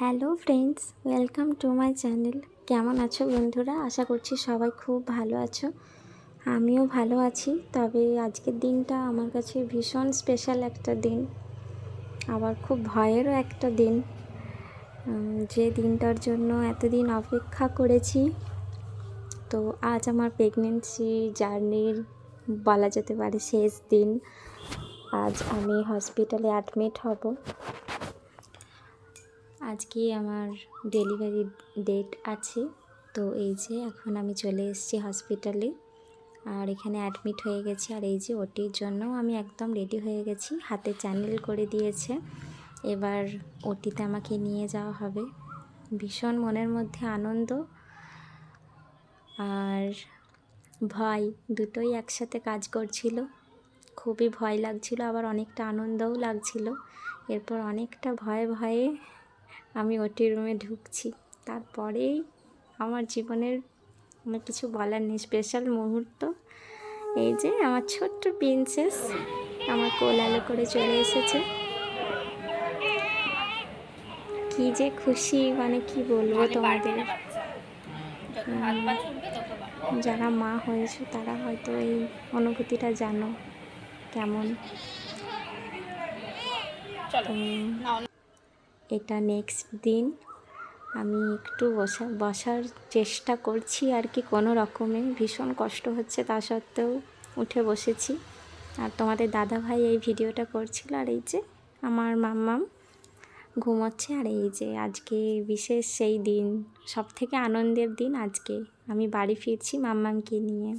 Hello friends, welcome to my channel. কেমন আছো বন্ধুরা? আশা করছি সবাই খুব ভালো আছো। আমিও ভালো আছি। তবে আজকের দিনটা আমার কাছে ভীষণ স্পেশাল একটা দিন, আবার খুব ভয়েরও একটা দিন। যে দিনটার জন্য এতদিন অপেক্ষা করেছি। তো আজ আমার প্রেগনেন্সি জার্নির বলা যেতে পারে শেষ দিন। আজ আমি হসপিটালে অ্যাডমিট হব। আজকে আমার ডেলিভারি ডেট আছে। তো এই যে এখন আমি চলে এসেছি হসপিটালে, আর এখানে অ্যাডমিট হয়ে গেছি। আর এই যে ওটির জন্য আমি একদম রেডি হয়ে গেছি, হাতে চ্যানেল করে দিয়েছে। এবার ওটিতে আমাকে নিয়ে যাওয়া হবে। ভীষণ মনের মধ্যে আনন্দ আর ভয় দুটোই একসাথে কাজ করছিল। খুবই ভয় লাগছিল, আবার অনেকটা আনন্দও লাগছিল। এরপর অনেকটা ভয়ে ভয়ে আমি ওটি রুমে ঢুকছি। তারপরেই আমার জীবনের আমার কিছু বলার নেই, স্পেশাল মুহূর্ত। এই যে আমার ছোট্ট প্রিন্সেস আমার কোলালে করে চলে এসেছে। কি যে খুশি, মানে কি বলবো তোমাদের। যারা মা হয়েছে তারা হয়তো এই অনুভূতিটা জানো কেমন। এটা নেক্সট দিন। আমি একটু বসার চেষ্টা করছি আর কি, কোনো রকমে। ভীষণ কষ্ট হচ্ছে, তা সত্ত্বেও উঠে বসেছি। আর তোমাদের দাদা ভাই এই ভিডিওটা করছিল। আর এই যে আমার মাম্মাম ঘুমোচ্ছে। আর এই যে আজকে বিশেষ সেই দিন, সব থেকে আনন্দের দিন আজকে। আমি বাড়ি ফিরছি মাম্মামকে নিয়ে।